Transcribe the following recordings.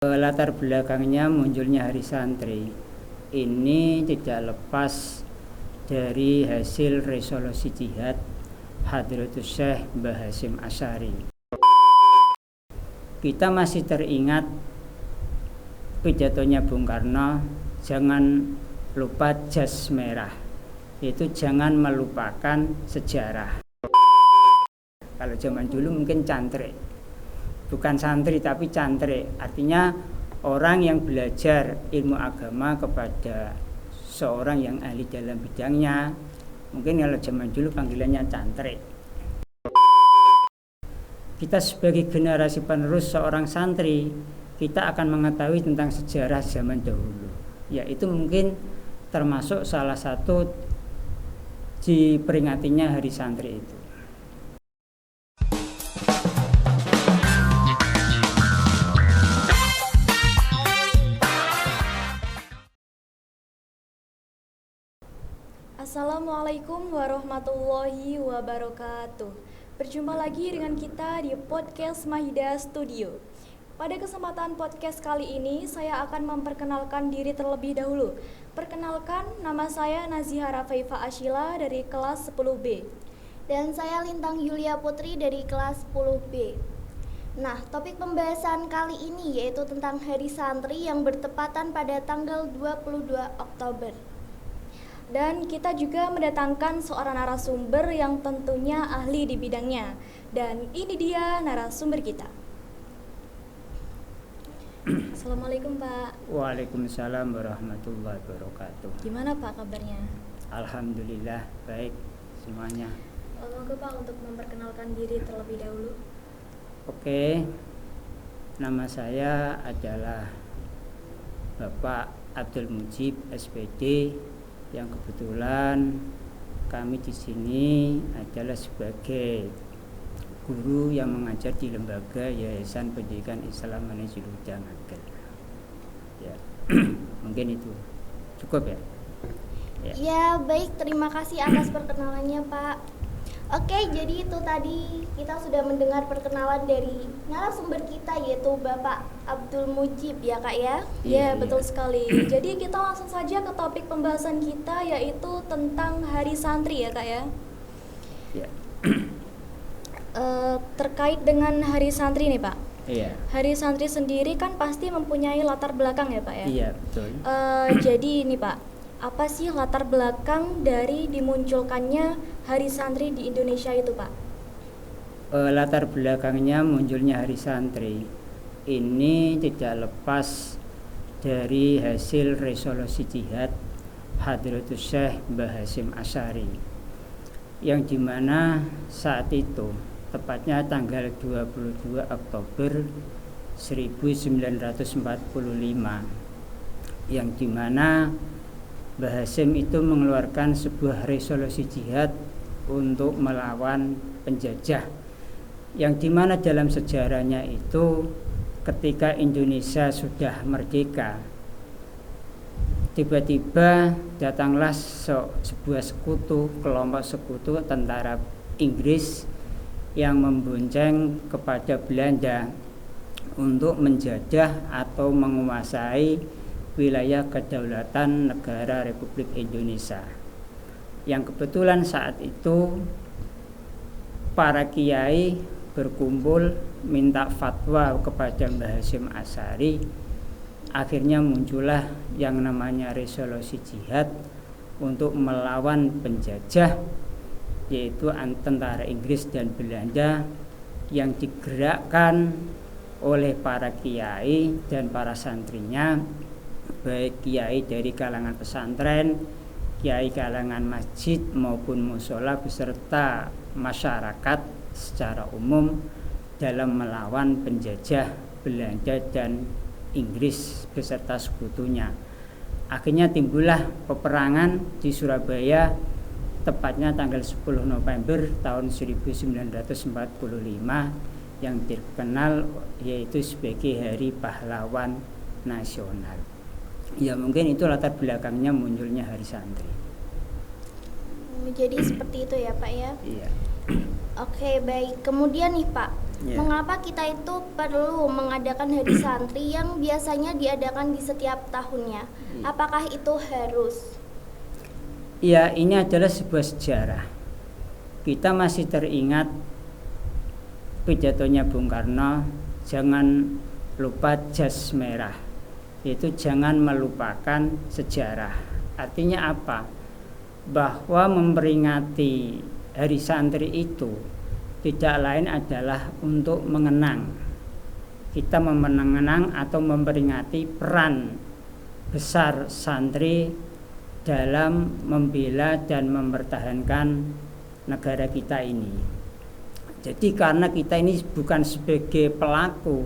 Latar belakangnya munculnya Hari Santri ini tidak lepas dari hasil resolusi jihad Hadratus Syekh Mbah Hasyim Asy'ari. Kita masih teringat pidatonya Bung Karno, jangan lupa jas merah, yaitu jangan melupakan sejarah. Kalau zaman dulu mungkin cantrik, bukan santri tapi cantrik, artinya orang yang belajar ilmu agama kepada seorang yang ahli dalam bidangnya. Mungkin kalau zaman dulu panggilannya cantrik. Kita sebagai generasi penerus seorang santri, kita akan mengetahui tentang sejarah zaman dahulu, yaitu mungkin termasuk salah satu diperingatinya Hari Santri itu. Assalamualaikum warahmatullahi wabarakatuh. Berjumpa lagi dengan kita di podcast Mahida Studio. Pada kesempatan podcast kali ini, saya akan memperkenalkan diri terlebih dahulu. Perkenalkan, nama saya Naziha Rafaifa Ashila dari kelas 10B. Dan saya Lintang Yulia Putri dari kelas 10B. Nah, topik pembahasan kali ini yaitu tentang Hari Santri yang bertepatan pada tanggal 22 Oktober. Dan kita juga mendatangkan seorang narasumber yang tentunya ahli di bidangnya. Dan ini dia narasumber kita. Assalamualaikum Pak. Waalaikumsalam warahmatullahi wabarakatuh. Gimana Pak kabarnya? Alhamdulillah baik semuanya. Monggo Pak untuk memperkenalkan diri terlebih dahulu. Oke, nama saya adalah Bapak Abdul Mujib SPD, yang kebetulan kami di sini adalah sebagai guru yang mengajar di lembaga Yayasan Pendidikan Islam Manhajul Huda Ngagel. Ya, mungkin itu cukup ya. Ya baik, terima kasih atas perkenalannya Pak. Oke, jadi itu tadi kita sudah mendengar perkenalan dari narasumber kita yaitu Bapak Abdul Mujib ya Kak ya? Iya, betul sekali. Jadi kita langsung saja ke topik pembahasan kita yaitu tentang Hari Santri ya Kak ya? Ya. Terkait dengan Hari Santri nih Pak. Iya. Hari Santri sendiri kan pasti mempunyai latar belakang ya Pak ya? Iya, betul. Jadi ini Pak, apa sih latar belakang dari dimunculkannya Hari Santri di Indonesia itu Pak? Latar belakangnya munculnya Hari Santri ini tidak lepas dari hasil resolusi jihad Hadratus Syekh Mbah Hasyim Asy'ari, yang dimana saat itu tepatnya tanggal 22 Oktober 1945, yang dimana Mbah Hasyim itu mengeluarkan sebuah resolusi jihad untuk melawan penjajah, yang dimana dalam sejarahnya itu ketika Indonesia sudah merdeka, tiba-tiba datanglah sebuah sekutu, kelompok sekutu tentara Inggris yang membonceng kepada Belanda untuk menjajah atau menguasai wilayah kedaulatan negara Republik Indonesia, yang kebetulan saat itu para kiai berkumpul minta fatwa kepada Mbah Hasyim Asy'ari. Akhirnya muncullah yang namanya resolusi jihad untuk melawan penjajah, yaitu tentara Inggris dan Belanda, yang digerakkan oleh para kiai dan para santrinya, baik kiai dari kalangan pesantren, kiai kalangan masjid maupun mushola beserta masyarakat secara umum dalam melawan penjajah Belanda dan Inggris beserta sekutunya. Akhirnya timbullah peperangan di Surabaya tepatnya tanggal 10 November tahun 1945 yang terkenal yaitu sebagai Hari Pahlawan Nasional. Ya mungkin itu latar belakangnya munculnya Hari Santri. Jadi seperti itu ya Pak ya? Iya. Oke baik, kemudian nih Pak, Mengapa kita itu perlu mengadakan hari santri yang biasanya diadakan di setiap tahunnya? Apakah itu harus? Ya, ini adalah sebuah sejarah. Kita masih teringat pidatonya Bung Karno, jangan lupa jas merah. Itu jangan melupakan sejarah. Artinya apa? Bahwa memperingati hari santri itu tidak lain adalah untuk mengenang. Kita mengenang atau memperingati peran besar santri dalam membela dan mempertahankan negara kita ini. Jadi karena kita ini bukan sebagai pelaku,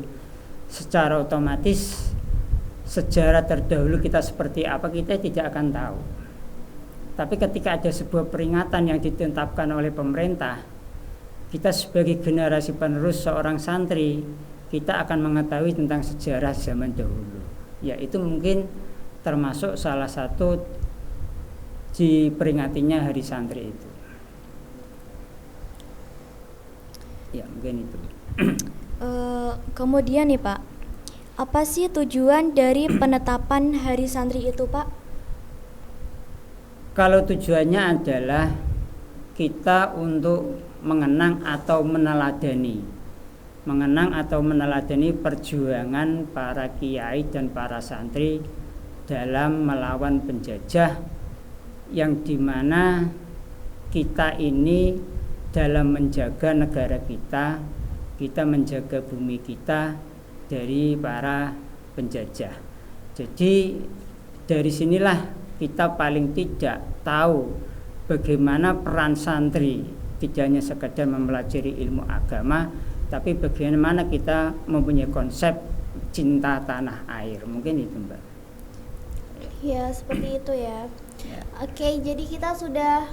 secara otomatis sejarah terdahulu kita seperti apa kita tidak akan tahu. Tapi ketika ada sebuah peringatan yang ditetapkan oleh pemerintah, kita sebagai generasi penerus seorang santri, kita akan mengetahui tentang sejarah zaman dahulu. Ya, itu mungkin termasuk salah satu diperingatinya hari santri itu. Ya, mungkin itu. Kemudian nih Pak, apa sih tujuan dari penetapan hari santri itu Pak? Kalau tujuannya adalah kita untuk mengenang atau meneladani perjuangan para kiai dan para santri dalam melawan penjajah, yang dimana kita ini dalam menjaga negara kita menjaga bumi kita dari para penjajah. Jadi dari sinilah kita paling tidak tahu bagaimana peran santri, tidak hanya sekedar mempelajari ilmu agama, tapi bagaimana kita mempunyai konsep cinta tanah air. Mungkin itu Mbak. Ya, seperti itu ya. Oke, jadi kita sudah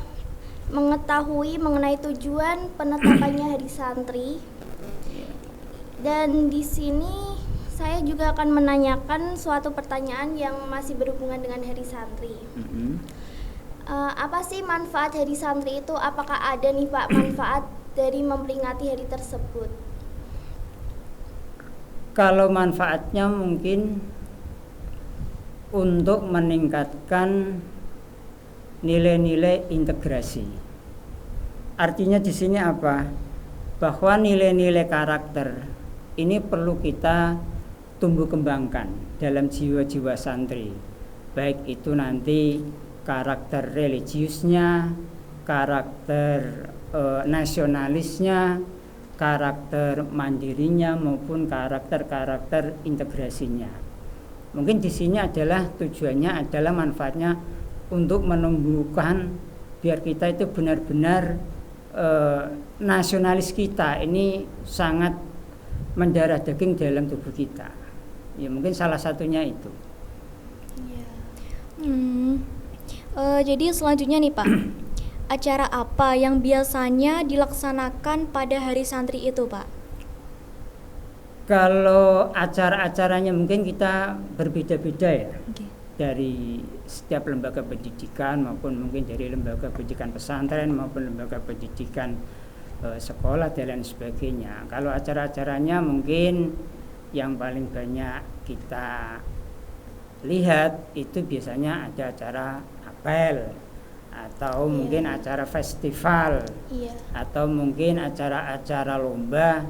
mengetahui mengenai tujuan penetapannya hari santri. Dan di sini saya juga akan menanyakan suatu pertanyaan yang masih berhubungan dengan hari santri. Apa sih manfaat hari santri itu? Apakah ada nih Pak manfaat dari memperingati hari tersebut? Kalau manfaatnya mungkin untuk meningkatkan nilai-nilai integrasi. Artinya di sini apa? Bahwa nilai-nilai karakter ini perlu kita tumbuh kembangkan dalam jiwa-jiwa santri. Baik itu nanti karakter religiusnya, karakter nasionalisnya, karakter mandirinya, maupun karakter integrasinya. Mungkin di sini adalah tujuannya adalah manfaatnya untuk menumbuhkan biar kita itu benar-benar nasionalis kita ini sangat mendarah daging dalam tubuh kita. Ya, mungkin salah satunya itu. Jadi selanjutnya nih Pak, acara apa yang biasanya dilaksanakan pada hari santri itu Pak? Kalau acara-acaranya mungkin kita berbeda-beda ya. Dari setiap lembaga pendidikan maupun mungkin dari lembaga pendidikan pesantren maupun lembaga pendidikan sekolah dan lain sebagainya. Kalau acara-acaranya mungkin yang paling banyak kita lihat itu biasanya ada acara apel atau mungkin acara festival atau mungkin acara-acara lomba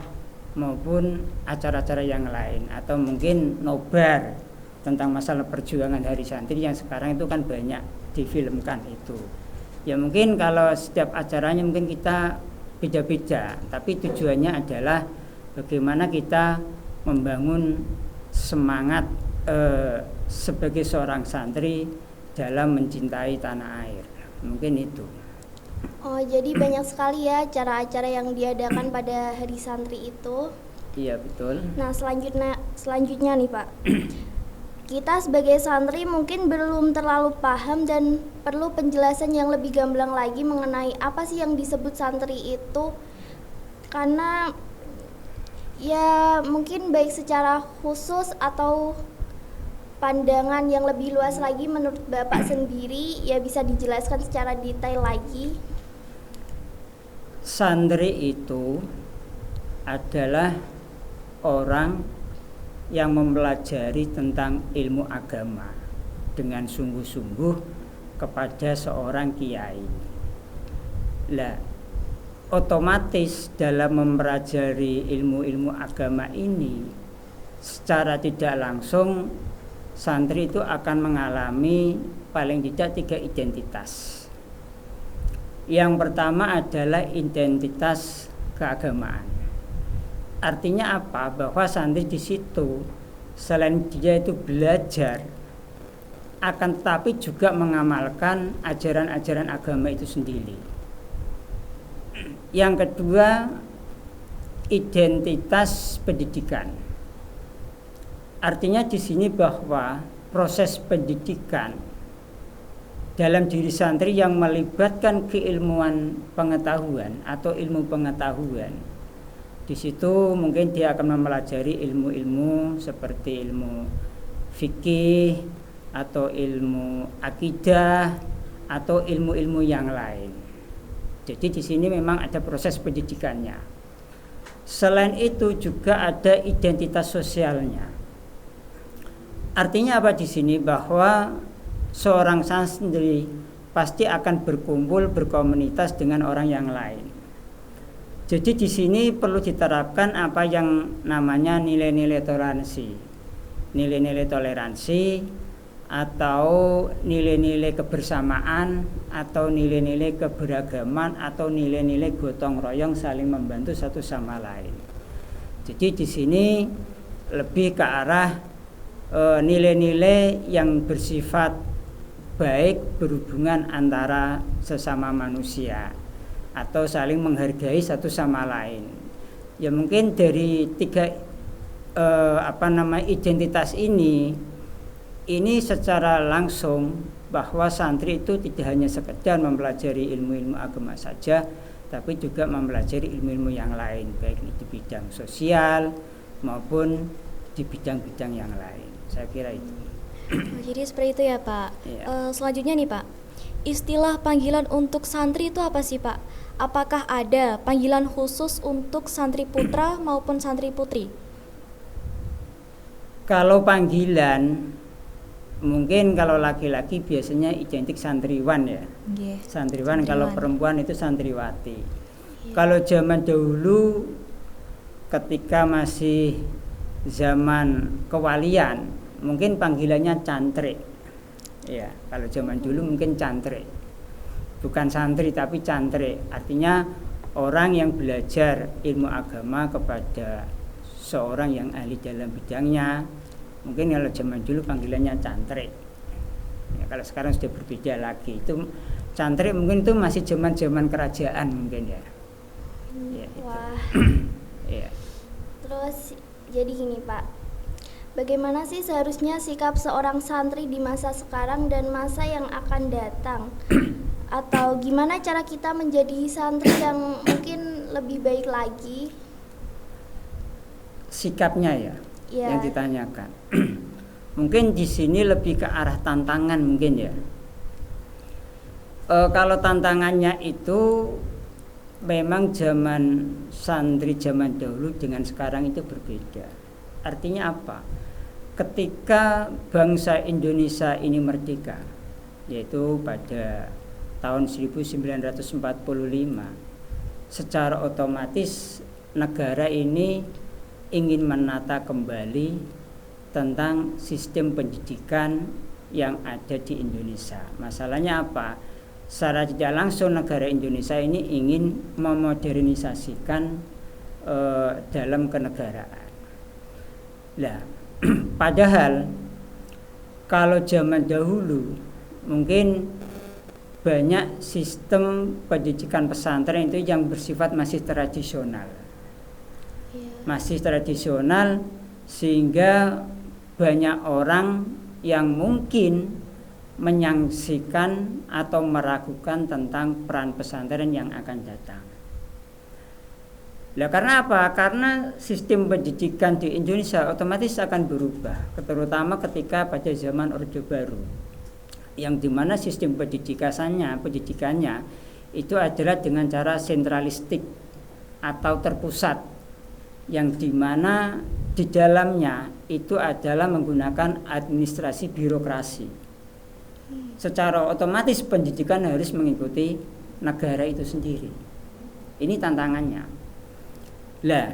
maupun acara-acara yang lain, atau mungkin nobar tentang masalah perjuangan hari santri yang sekarang itu kan banyak difilmkan itu. Ya mungkin kalau setiap acaranya mungkin kita beda-beda, tapi tujuannya adalah bagaimana kita membangun semangat sebagai seorang santri dalam mencintai tanah air. Mungkin itu. Oh, jadi banyak sekali ya acara-acara yang diadakan pada hari santri itu. Iya, betul. Nah, selanjutnya nih Pak. Kita sebagai santri mungkin belum terlalu paham dan perlu penjelasan yang lebih gamblang lagi mengenai apa sih yang disebut santri itu. Karena ya mungkin baik secara khusus atau pandangan yang lebih luas lagi menurut Bapak sendiri, ya bisa dijelaskan secara detail lagi. Santri itu adalah orang yang mempelajari tentang ilmu agama dengan sungguh-sungguh kepada seorang kiai. Lah, otomatis dalam mempelajari ilmu-ilmu agama ini secara tidak langsung santri itu akan mengalami paling tidak 3 identitas. Yang pertama adalah identitas keagamaan. Artinya apa? Bahwa santri di situ selain dia itu belajar, akan tetapi juga mengamalkan ajaran-ajaran agama itu sendiri. Yang kedua, identitas pendidikan. Artinya di sini bahwa proses pendidikan dalam diri santri yang melibatkan keilmuan pengetahuan atau ilmu pengetahuan. Di situ mungkin dia akan mempelajari ilmu-ilmu seperti ilmu fikih atau ilmu akidah atau ilmu-ilmu yang lain. Jadi di sini memang ada proses pendidikannya. Selain itu juga ada identitas sosialnya. Artinya apa di sini? Bahwa seorang santri pasti akan berkumpul berkomunitas dengan orang yang lain. Jadi di sini perlu diterapkan apa yang namanya nilai-nilai toleransi. Nilai-nilai toleransi atau nilai-nilai kebersamaan atau nilai-nilai keberagaman atau nilai-nilai gotong royong saling membantu satu sama lain. Jadi di sini lebih ke arah nilai-nilai yang bersifat baik berhubungan antara sesama manusia atau saling menghargai satu sama lain. Ya mungkin dari 3 identitas ini secara langsung bahwa santri itu tidak hanya sekedar mempelajari ilmu-ilmu agama saja, tapi juga mempelajari ilmu-ilmu yang lain, baik di bidang sosial maupun di bidang-bidang yang lain. Saya kira itu. Jadi seperti itu ya Pak. Iya. Selanjutnya nih Pak, istilah panggilan untuk santri itu apa sih Pak? Apakah ada panggilan khusus untuk santri putra maupun santri putri? Kalau panggilan, mungkin kalau laki-laki biasanya identik santriwan ya. Yeah. Santriwan, kalau perempuan itu santriwati. Yeah. Kalau zaman dahulu ketika masih zaman kewalian, mungkin panggilannya cantrik. Ya, kalau zaman dulu mungkin cantrik. Bukan santri tapi cantrik. Artinya orang yang belajar ilmu agama kepada seorang yang ahli dalam bidangnya. Mungkin kalau zaman dulu panggilannya cantrik. Ya, kalau sekarang sudah berbeda lagi. Itu cantrik mungkin itu masih zaman kerajaan mungkin ya. Ya Wah. Ya. Terus jadi gini Pak, bagaimana sih seharusnya sikap seorang santri di masa sekarang dan masa yang akan datang? Atau gimana cara kita menjadi santri yang mungkin lebih baik lagi? Sikapnya ya, yang ditanyakan. Mungkin di sini lebih ke arah tantangan mungkin ya. Kalau tantangannya itu memang zaman santri zaman dahulu dengan sekarang itu berbeda. Artinya apa? Ketika bangsa Indonesia ini merdeka, yaitu pada tahun 1945, secara otomatis negara ini ingin menata kembali tentang sistem pendidikan yang ada di Indonesia. Masalahnya apa? Secara tidak langsung negara Indonesia ini ingin memodernisasikan dalam kenegaraan. Nah, padahal kalau zaman dahulu mungkin banyak sistem pendidikan pesantren itu yang bersifat masih tradisional. Masih tradisional sehingga banyak orang yang mungkin menyaksikan atau meragukan tentang peran pesantren yang akan datang. Nah, karena apa? Karena sistem pendidikan di Indonesia otomatis akan berubah, terutama ketika pada zaman Orde Baru, yang dimana sistem pendidikannya itu adalah dengan cara sentralistik atau terpusat. yang dimana di dalamnya itu adalah menggunakan administrasi birokrasi. Secara otomatis pendidikan harus mengikuti negara itu sendiri. Ini tantangannya. Lah,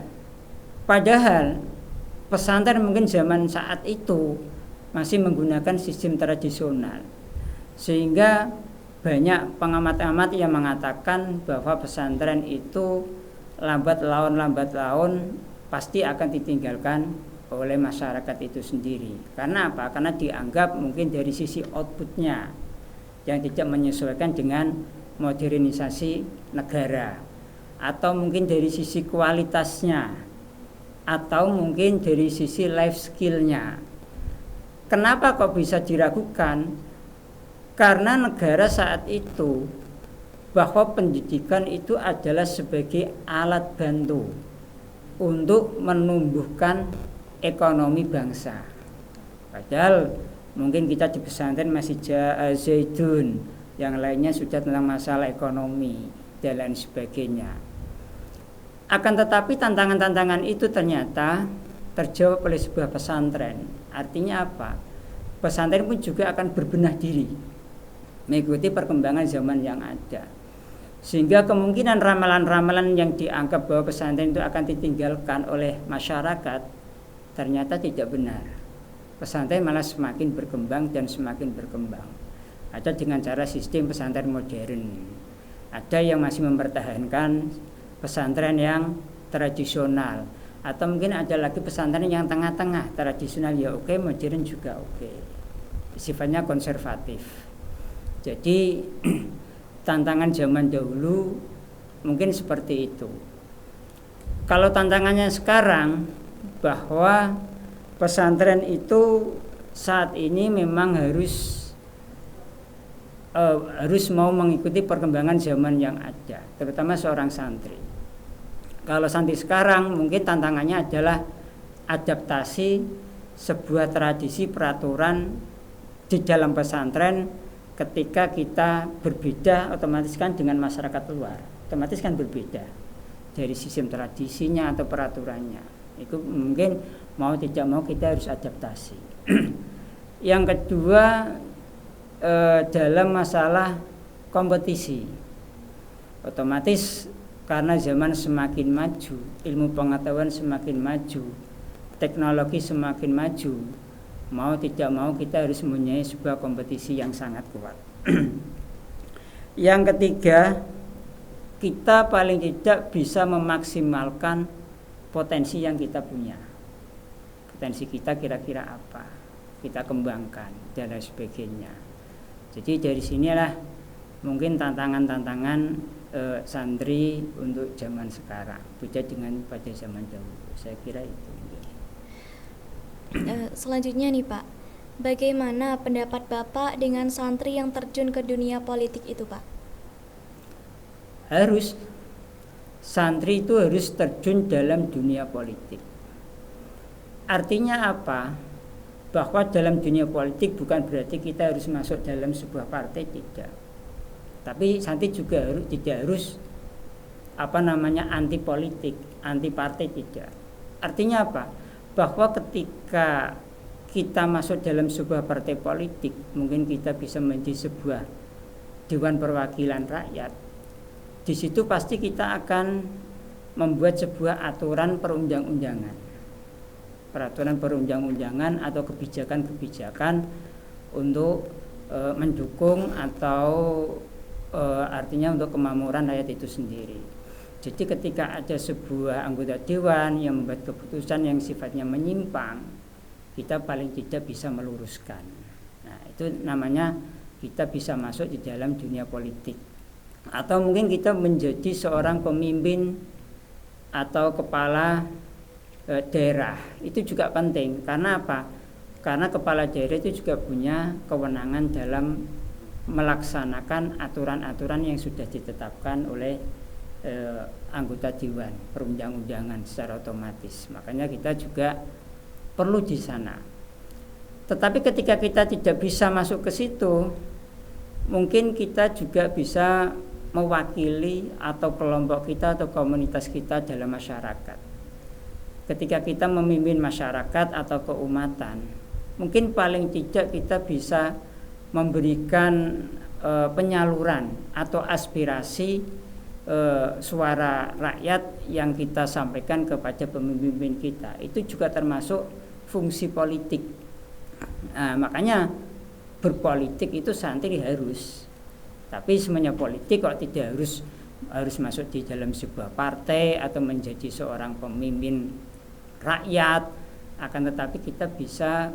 padahal pesantren mungkin zaman saat itu masih menggunakan sistem tradisional, sehingga banyak pengamat-pengamat yang mengatakan bahwa pesantren itu lambat laun pasti akan ditinggalkan oleh masyarakat itu sendiri. Karena apa? Karena dianggap mungkin dari sisi outputnya yang tidak menyesuaikan dengan modernisasi negara, atau mungkin dari sisi kualitasnya, atau mungkin dari sisi life skillnya. Kenapa kok bisa diragukan? Karena negara saat itu bahwa pendidikan itu adalah sebagai alat bantu untuk menumbuhkan ekonomi bangsa. Padahal mungkin kita di pesantren masih zaidun, yang lainnya sudah tentang masalah ekonomi dan lain sebagainya. Akan tetapi tantangan-tantangan itu ternyata terjawab oleh sebuah pesantren. Artinya apa? Pesantren pun juga akan berbenah diri mengikuti perkembangan zaman yang ada, sehingga kemungkinan ramalan-ramalan yang dianggap bahwa pesantren itu akan ditinggalkan oleh masyarakat ternyata tidak benar. Pesantren malah semakin berkembang dan semakin berkembang. Ada dengan cara sistem pesantren modern, ada yang masih mempertahankan pesantren yang tradisional, atau mungkin ada lagi pesantren yang tengah-tengah, tradisional ya oke, modern juga oke, sifatnya konservatif. Jadi tantangan zaman dahulu mungkin seperti itu. Kalau tantangannya sekarang, bahwa pesantren itu saat ini memang harus mau mengikuti perkembangan zaman yang ada, terutama seorang santri. Kalau santri sekarang mungkin tantangannya adalah adaptasi sebuah tradisi peraturan di dalam pesantren. Ketika kita berbeda, otomatis kan dengan masyarakat luar, otomatis kan berbeda dari sistem tradisinya atau peraturannya. Itu mungkin mau tidak mau kita harus adaptasi. Yang kedua, dalam masalah kompetisi, otomatis karena zaman semakin maju, ilmu pengetahuan semakin maju, teknologi semakin maju, mau tidak mau kita harus mempunyai sebuah kompetisi yang sangat kuat. Yang ketiga, kita paling tidak bisa memaksimalkan potensi yang kita punya. Potensi kita kira-kira apa, kita kembangkan dan lain sebagainya. Jadi dari sinilah mungkin tantangan-tantangan santri untuk zaman sekarang beda dengan pada zaman dahulu. Saya kira itu. Selanjutnya nih Pak, bagaimana pendapat Bapak dengan santri yang terjun ke dunia politik itu Pak? Santri itu harus terjun dalam dunia politik. Artinya apa? Bahwa dalam dunia politik bukan berarti kita harus masuk dalam sebuah partai, tidak. Tapi santri juga tidak harus anti politik, anti partai, tidak. Artinya apa? Bahwa ketika kita masuk dalam sebuah partai politik, mungkin kita bisa menjadi sebuah dewan perwakilan rakyat. Di situ pasti kita akan membuat sebuah aturan perundang-undangan, peraturan perundang-undangan atau kebijakan-kebijakan untuk mendukung atau artinya untuk kemakmuran rakyat itu sendiri. Jadi ketika ada sebuah anggota dewan yang membuat keputusan yang sifatnya menyimpang, kita paling tidak bisa meluruskan. Nah, itu namanya kita bisa masuk di dalam dunia politik. Atau mungkin kita menjadi seorang pemimpin atau kepala daerah. Itu juga penting. Karena apa? Karena kepala daerah itu juga punya kewenangan dalam melaksanakan aturan-aturan yang sudah ditetapkan oleh anggota dewan perundang-undangan secara otomatis. Makanya kita juga perlu di sana. Tetapi ketika kita tidak bisa masuk ke situ, mungkin kita juga bisa mewakili atau kelompok kita atau komunitas kita dalam masyarakat. ketika kita memimpin masyarakat atau keumatan, mungkin paling tidak kita bisa memberikan penyaluran atau aspirasi suara rakyat yang kita sampaikan kepada pemimpin kita. Itu juga termasuk fungsi politik. Nah, makanya berpolitik itu santri harus. Tapi semuanya politik kok tidak harus masuk di dalam sebuah partai atau menjadi seorang pemimpin rakyat. Akan tetapi kita bisa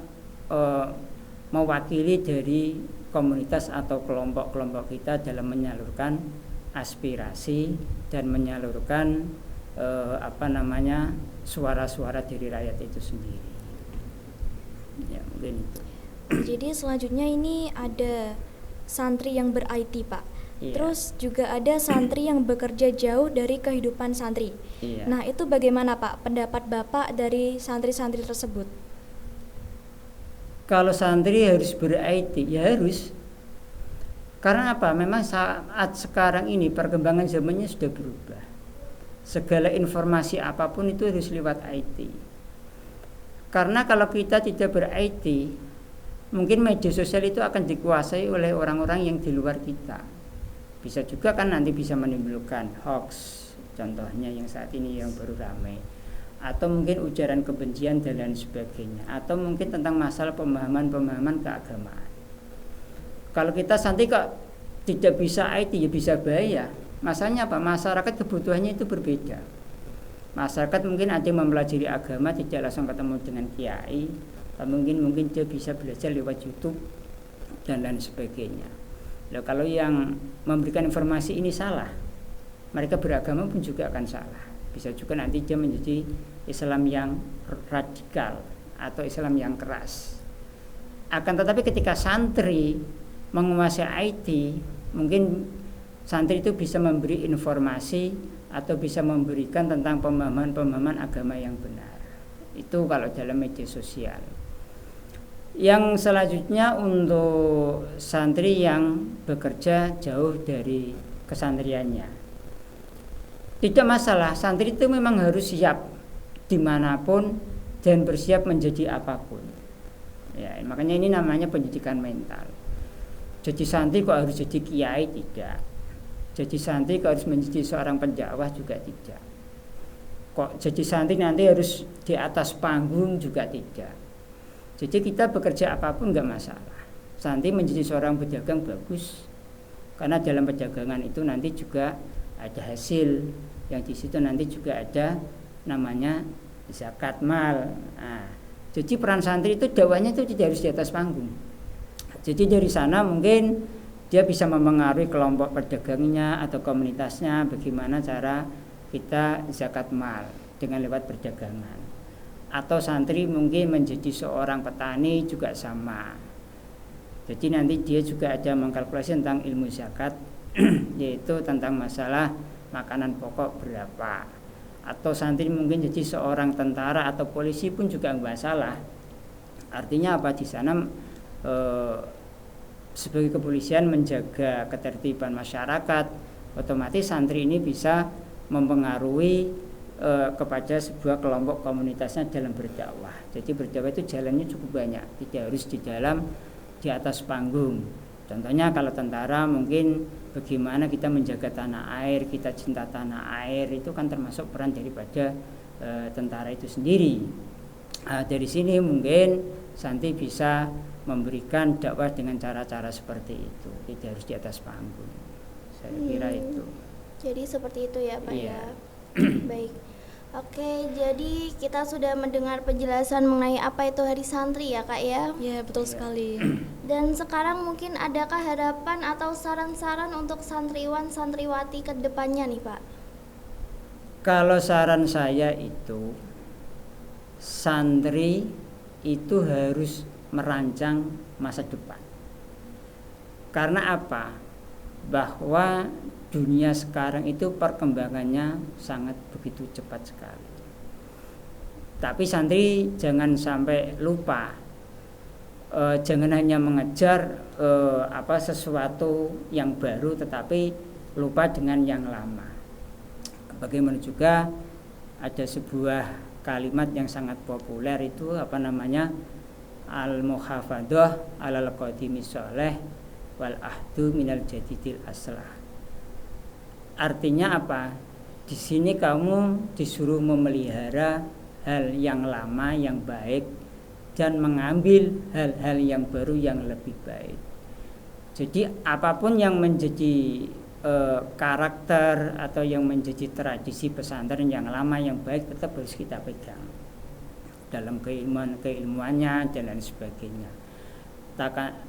mewakili dari komunitas atau kelompok-kelompok kita dalam menyalurkan aspirasi dan menyalurkan suara-suara dari rakyat itu sendiri. Ya, mungkin itu. Jadi selanjutnya ini ada santri yang ber-IT, Pak. Iya. Terus juga ada santri yang bekerja jauh dari kehidupan santri. Iya. Nah, itu bagaimana, Pak, pendapat Bapak dari santri-santri tersebut? Kalau santri harus ber-IT, ya harus. Karena apa? Memang saat sekarang ini perkembangan zamannya sudah berubah. Segala informasi apapun itu harus lewat IT. Karena kalau kita tidak ber-IT, mungkin media sosial itu akan dikuasai oleh orang-orang yang di luar kita. Bisa juga kan nanti bisa menimbulkan hoax, contohnya yang saat ini yang baru ramai. Atau mungkin ujaran kebencian dan lain sebagainya. Atau mungkin tentang masalah pemahaman keagamaan. Kalau kita santri kok tidak bisa IT, ya bisa bahaya. Masalahnya apa? Masyarakat kebutuhannya itu berbeda. Masyarakat mungkin ada yang mempelajari agama tidak langsung ketemu dengan kiai, atau mungkin dia bisa belajar lewat YouTube dan lain sebagainya. Nah, kalau yang memberikan informasi ini salah, mereka beragama pun juga akan salah. Bisa juga nanti dia menjadi Islam yang radikal atau Islam yang keras. Akan tetapi ketika santri menguasai IT, mungkin santri itu bisa memberi informasi atau bisa memberikan tentang pemahaman agama yang benar. Itu kalau dalam media sosial. Yang selanjutnya untuk santri yang bekerja jauh dari kesantriannya, tidak masalah. Santri itu memang harus siap dimanapun dan bersiap menjadi apapun. Ya, makanya ini namanya pendidikan mental. Jadi santri kok harus jadi kiai? Tidak. Jadi santri kok harus menjadi seorang pendakwah? Juga tidak. Kok jadi santri nanti harus di atas panggung? Juga tidak. Jadi kita bekerja apapun enggak masalah. Santri menjadi seorang pedagang bagus, karena dalam perdagangan itu nanti juga ada hasil, yang di situ nanti juga ada namanya zakat mal. Nah, jadi peran santri itu dakwahnya itu tidak harus di atas panggung. Jadi dari sana mungkin dia bisa mempengaruhi kelompok pedagangnya atau komunitasnya, bagaimana cara kita zakat mal dengan lewat perdagangan. Atau santri mungkin menjadi seorang petani juga sama. Jadi nanti dia juga ada mengkalkulasi tentang ilmu zakat yaitu tentang masalah makanan pokok berapa. Atau santri mungkin jadi seorang tentara atau polisi pun juga enggak salah. Artinya apa? Di sana sebagai kepolisian menjaga ketertiban masyarakat, otomatis santri ini bisa mempengaruhi kepada sebuah kelompok komunitasnya dalam berdakwah. Jadi berdakwah itu jalannya cukup banyak, tidak harus di atas panggung. Contohnya kalau tentara mungkin bagaimana kita menjaga tanah air, kita cinta tanah air, itu kan termasuk peran daripada tentara itu sendiri. Dari sini mungkin santri bisa memberikan dakwah dengan cara-cara seperti itu, tidak harus di atas panggung. Saya kira itu. Jadi seperti itu ya Pak. Iya. Ya. Baik. Oke, jadi kita sudah mendengar penjelasan mengenai apa itu hari santri ya Kak ya. Ya, betul sekali. Dan sekarang mungkin adakah harapan atau saran-saran untuk santriwan santriwati ke depannya nih Pak? Kalau saran saya itu, santri itu harus merancang masa depan. Karena apa? Bahwa dunia sekarang itu perkembangannya sangat begitu cepat sekali. Tapi santri jangan sampai lupa, jangan hanya mengejar sesuatu yang baru, tetapi lupa dengan yang lama. Bagaimana juga ada sebuah kalimat yang sangat populer itu apa namanya, al-muhafadzah alal qadimi sholeh wal ahdu minal jadidil aslah. Artinya apa? Di sini kamu disuruh memelihara hal yang lama yang baik dan mengambil hal-hal yang baru yang lebih baik. Jadi apapun yang menjadi karakter atau yang menjadi tradisi pesantren yang lama yang baik tetap harus kita pegang dalam keilmuannya dan lain sebagainya.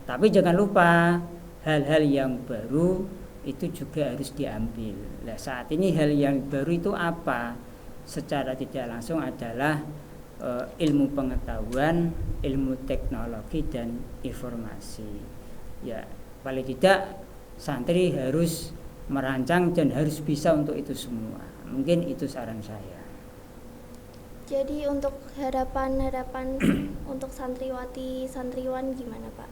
Tapi jangan lupa hal-hal yang baru itu juga harus diambil. Nah, saat ini hal yang baru itu apa? Secara tidak langsung adalah ilmu pengetahuan, ilmu teknologi dan informasi. Ya, paling tidak santri harus merancang dan harus bisa untuk itu semua. Mungkin itu saran saya. Jadi untuk harapan untuk santriwati santriwan gimana Pak?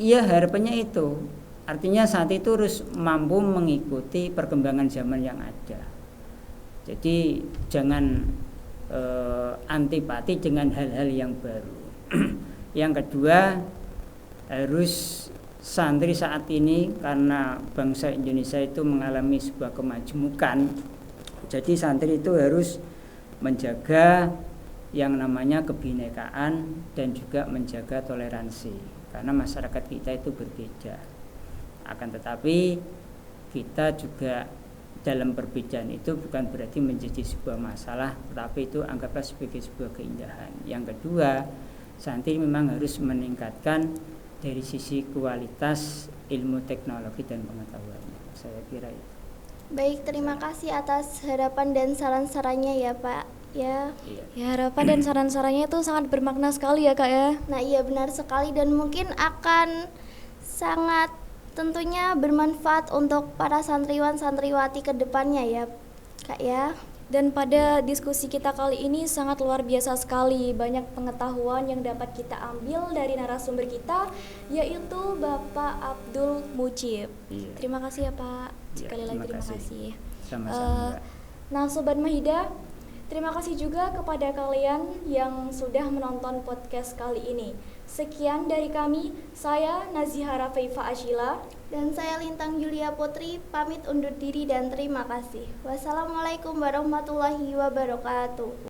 Iya, harapannya itu. Artinya saat itu harus mampu mengikuti perkembangan zaman yang ada. Jadi jangan antipati dengan hal-hal yang baru. Yang kedua, harus santri saat ini karena bangsa Indonesia itu mengalami sebuah kemajemukan. Jadi santri itu harus menjaga yang namanya kebinekaan dan juga menjaga toleransi. Karena masyarakat kita itu berbeda. Akan tetapi kita juga dalam perbedaan itu bukan berarti menjadi sebuah masalah, tetapi itu anggaplah sebagai sebuah keindahan. Yang kedua, santri memang harus meningkatkan dari sisi kualitas ilmu teknologi dan pengetahuannya. Saya kira itu. Baik, terima kasih atas harapan dan saran-sarannya ya Pak. Ya. Iya. Ya, harapan dan saran-sarannya itu sangat bermakna sekali ya Kak ya. Nah iya benar sekali dan mungkin akan sangat tentunya bermanfaat untuk para santriwan santriwati ke depannya ya Kak ya. Dan pada diskusi kita kali ini sangat luar biasa sekali. Banyak pengetahuan yang dapat kita ambil dari narasumber kita, yaitu Bapak Abdul Mujib. Iya. Terima kasih ya Pak. Iya, Sekali lagi terima kasih. Sama-sama. Nah Sobat Mahida, terima kasih juga kepada kalian yang sudah menonton podcast kali ini. Sekian dari kami, saya Nazihara Feifa Ashila. Dan saya Lintang Julia Putri pamit undur diri dan terima kasih. Wassalamualaikum warahmatullahi wabarakatuh.